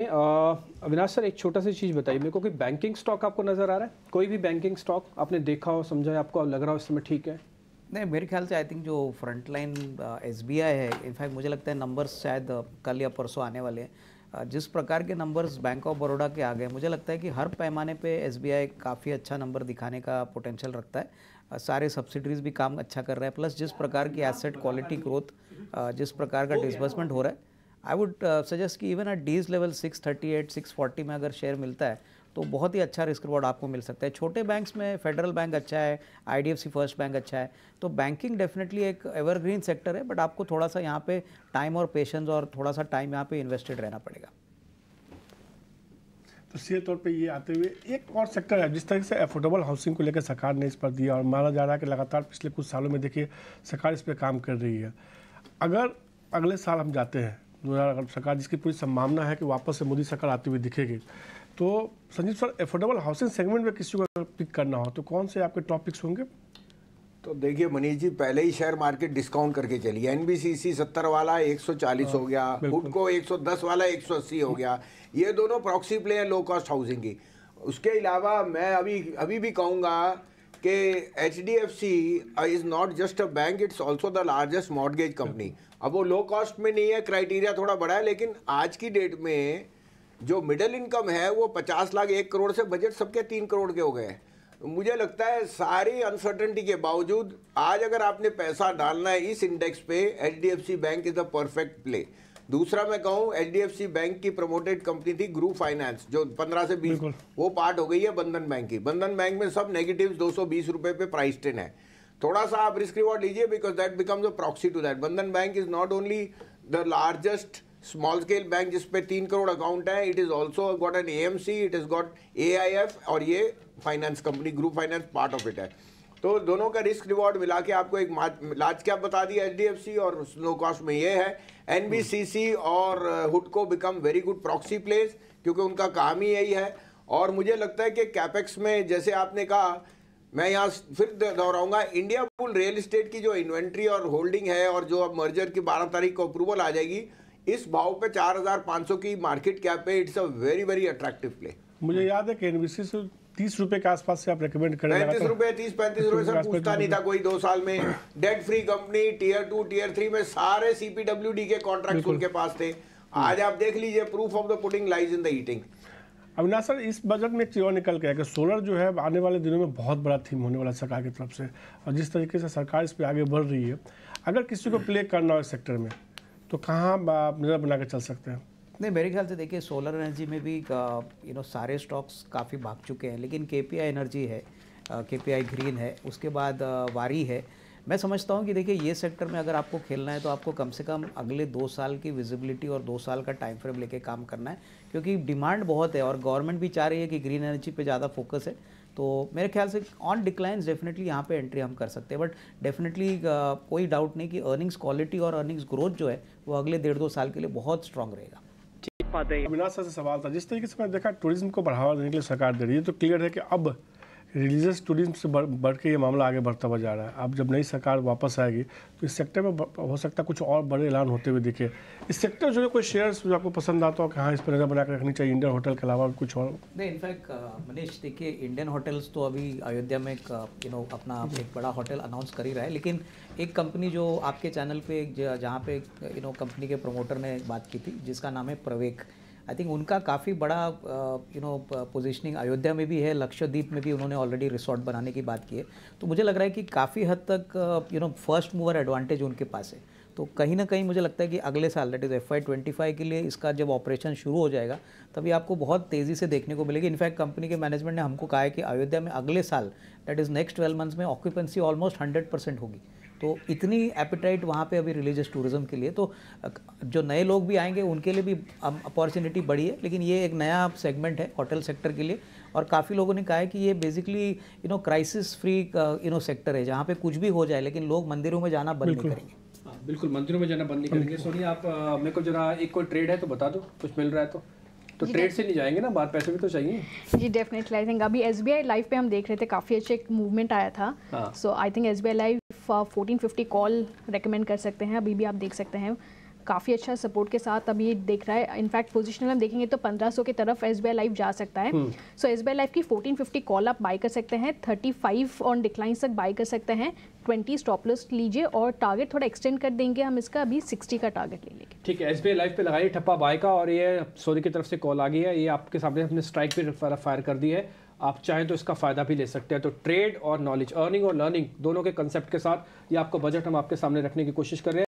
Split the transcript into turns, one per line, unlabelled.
Avinash sir, एक छोटा सा चीज़ बताइए मेरे को कि बैंकिंग स्टॉक आपको नज़र आ रहा है? कोई भी बैंकिंग स्टॉक आपने देखा हो, समझा है, आपको लग रहा हो इस समय ठीक है?
नहीं, मेरे ख्याल से आई थिंक जो फ्रंट लाइन एसबीआई है, इनफैक्ट मुझे लगता है नंबर्स शायद कल या परसों आने वाले हैं। जिस प्रकार के नंबर्स बैंक ऑफ बड़ौदा के आ गए, मुझे लगता है कि हर पैमाने पे एसबीआई काफ़ी अच्छा नंबर दिखाने का पोटेंशियल रखता है। सारे सब्सिडरीज भी काम अच्छा कर रहे हैं, प्लस जिस प्रकार की एसेट क्वालिटी ग्रोथ, जिस प्रकार का डिसबर्समेंट हो रहा है, आई वुड सजेस्ट कि इवन एट डीज लेवल 638 640 में अगर शेयर मिलता है तो बहुत ही अच्छा रिस्क रिवॉर्ड आपको मिल सकता है। छोटे बैंक्स में फेडरल बैंक अच्छा है, आईडीएफसी फर्स्ट बैंक अच्छा है, तो बैंकिंग डेफिनेटली एक एवरग्रीन सेक्टर है, बट आपको थोड़ा सा यहाँ पे टाइम और पेशेंस और थोड़ा सा टाइम यहाँ पे इन्वेस्टेड रहना पड़ेगा।
तो सीधे तौर पे ये आते हुए एक और सेक्टर है जिस तरह से अफोर्डेबल हाउसिंग को लेकर सरकार ने इस पर दिया और माना जा रहा है कि लगातार पिछले कुछ सालों में देखिए सरकार इस पर काम कर रही है। अगर अगले साल हम जाते हैं, अगर सरकार, जिसकी पूरी संभावना है कि वापस से मोदी सरकार आती हुई दिखेगी, तो Sanjeev sir, affordable housing segment में किसी को पिक करना हो तो कौन से आपके टॉपिक्स होंगे?
तो देखिए मनीष जी, पहले ही शेयर मार्केट डिस्काउंट करके चलिए। एनबीसीसी 70 वाला 140 हो गया, हुडको 110 वाला 180 हो गया। ये दोनों प्रॉक्सी प्ले हैं लो कॉस्ट हाउसिंग की। उसके अलावा मैं अभी भी कहूँगा कि HDFC is not just a bank, it's also the largest mortgage company. अब वो लो कॉस्ट में नहीं है, क्राइटेरिया थोड़ा बड़ा है, लेकिन आज की डेट में जो मिडिल इनकम है वो 50 लाख 1 करोड़ से बजट सबके 3 करोड़ के हो गए हैं। मुझे लगता है सारी अनसर्टेनिटी के बावजूद आज अगर आपने पैसा डालना है इस इंडेक्स पे, HDFC bank is the perfect play. दूसरा मैं कहूँ, HDFC बैंक की प्रमोटेड कंपनी थी ग्रुप फाइनेंस, जो 15 से 20, वो पार्ट हो गई है बंधन बैंक की। बंधन बैंक में सब नेगेटिव 220 रुपए पे प्राइस टेन है। थोड़ा सा आप रिस्क रिवॉर्ड लीजिए, because that becomes a proxy to that. Bandhan bank is not only the largest small scale bank जिसपे 3 करोड़ अकाउंट है, it is also got an AMC, it is got AIF, और ये finance company group finance part of it है। तो दोनों का risk reward मिला के आपको एक लार्ज कैप बता दिया HDFC, और स्लो कॉस्ट में ये है NBCC और हुडको become very good proxy place, क्योंकि उनका काम ही यही है। और मुझे लगता है कि कैपेक्स में, जैसे आपने कहा, मैं यहाँ फिर दोहराऊंगा, इंडिया बुल रियल एस्टेट की जो इन्वेंट्री और होल्डिंग है, और जो अब मर्जर की 12 तारीख को अप्रूवल आ जाएगी, इस भाव पे 4500 की मार्केट कैप है। It's a very very attractive play.
मुझे याद है कि NBCC से 30 रुपए के आसपास से आप रेकमेंड करें।
35 रुपए 30-35 रुपए से पूछता नहीं था कोई 2 साल में। Debt free company tier 2 tier 3 में सारे CPWD के कॉन्ट्रैक्ट उनके पास थे। आज आप देख लीजिए, proof of the pudding lies in the eating.
Avinash sir, इस बजट में एक चीज और निकल के है कि सोलर जो है आने वाले दिनों में बहुत बड़ा थीम होने वाला है सरकार की तरफ से, और जिस तरीके से सरकार इस पर आगे बढ़ रही है, अगर किसी को प्ले करना हो इस सेक्टर में तो कहाँ आप नजर बना के चल सकते हैं?
नहीं, मेरे ख्याल से देखिए, सोलर एनर्जी में भी सारे स्टॉक्स काफ़ी भाग चुके हैं, लेकिन KPI एनर्जी है, KPI ग्रीन है, उसके बाद वारी है। मैं समझता हूँ कि देखिए, ये सेक्टर में अगर आपको खेलना है तो आपको कम से कम अगले 2 साल की विजिबिलिटी और 2 साल का टाइम फ्रेम लेके काम करना है, क्योंकि डिमांड बहुत है और गवर्नमेंट भी चाह रही है कि ग्रीन एनर्जी पे ज़्यादा फोकस है। तो मेरे ख्याल से ऑन डिक्लाइंस डेफिनेटली यहाँ पे एंट्री हम कर सकते हैं, बट डेफिनेटली कोई डाउट नहीं कि अर्निंग्स क्वालिटी और अर्निंग्स ग्रोथ जो है वो अगले 1.5-2 साल के लिए बहुत स्ट्रांग रहेगा।
अविनाश सर से सवाल था, जिस तरीके से मैं देखा टूरिज्म को बढ़ावा देने के लिए सरकार दे रही है, तो क्लियर है कि अब रिलीजियस टूरिज्म से बढ़ के ये मामला आगे बढ़ता हुआ जा रहा है। अब जब नई सरकार वापस आएगी तो इस सेक्टर में हो सकता है कुछ और बड़े ऐलान होते हुए दिखे। इस सेक्टर जो है कोई शेयर्स जो आपको पसंद आता हो कि हाँ, इस पर नजर बना कर रखनी चाहिए, इंडियन होटल के अलावा कुछ और?
नहीं, इनफैक्ट मनीष, देखिए, इंडियन होटल्स तो अभी अयोध्या में एक अपना एक बड़ा होटल अनाउंस कर ही रहा है, लेकिन एक कंपनी जो आपके चैनल पे जहाँ पे कंपनी के प्रमोटर ने बात की थी, जिसका नाम है प्रवेक, आई थिंक उनका काफ़ी बड़ा पोजीशनिंग अयोध्या में भी है, लक्षद्वीप में भी उन्होंने ऑलरेडी रिसोर्ट बनाने की बात की है। तो मुझे लग रहा है कि काफ़ी हद तक फर्स्ट मूवर एडवांटेज उनके पास है। तो कहीं ना कहीं मुझे लगता है कि अगले साल, दैट इज़ FY25 के लिए, इसका जब ऑपरेशन शुरू हो जाएगा तभी आपको बहुत तेज़ी से देखने को मिलेगी। इनफैक्ट कंपनी के मैनेजमेंट ने हमको कहा है कि अयोध्या में अगले साल, दैट इज़ नेक्स्ट 12 मंथ्स में, ऑक्यूपेंसी ऑलमोस्ट 100% होगी। तो इतनी एपिटाइट वहाँ पे अभी रिलीजियस टूरिज्म के लिए, तो जो नए लोग भी आएंगे उनके लिए भी अपॉर्चुनिटी बढ़ी है। लेकिन ये एक नया सेगमेंट है होटल सेक्टर के लिए, और काफ़ी लोगों ने कहा है कि ये बेसिकली क्राइसिस फ्री सेक्टर है, जहाँ पे कुछ भी हो जाए लेकिन लोग मंदिरों में जाना बंद नहीं करेंगे।
बिल्कुल, मंदिरों में जाना बंद नहीं करेंगे। सोनिया, आप मेरे को जरा एक कोई ट्रेड है तो बता दो, कुछ मिल रहा है तो ट्रेड से नहीं जाएंगे ना, बात पैसे भी तो चाहिए।
जी डेफिनेटली, आई थिंक अभी SBI लाइव पे हम देख रहे थे, काफ़ी अच्छे एक मूवमेंट आया था। So I think SBI live 1450 call recommend कर सकते हैं, अभी भी आप देख सकते हैं। काफ़ी अच्छा सपोर्ट के साथ अभी दिख रहा है। इनफैक्ट पोजिशनल हम देखेंगे तो 1500 की तरफ SBI लाइफ जा सकता है। सो SBI लाइफ की 1450 कॉल आप बाय कर सकते हैं, 35 ऑन डिक्लाइन तक बाय कर सकते हैं, 20 स्टॉप लॉस लीजिए और टारगेट थोड़ा एक्सटेंड कर देंगे हम इसका, अभी 60 का टारगेट ले लेंगे।
ठीक है, SBI लाइफ पे लगाइए ठप्पा बाय का। और ये सोनी की तरफ से कॉल आ गई है, ये आपके सामने अपने स्ट्राइक पे फायर कर दी है, आप चाहें तो इसका फ़ायदा भी ले सकते हैं। तो ट्रेड और नॉलेज, अर्निंग और लर्निंग दोनों के कंसेप्ट के साथ ये आपको बजट हम आपके सामने रखने की कोशिश कर रहे हैं।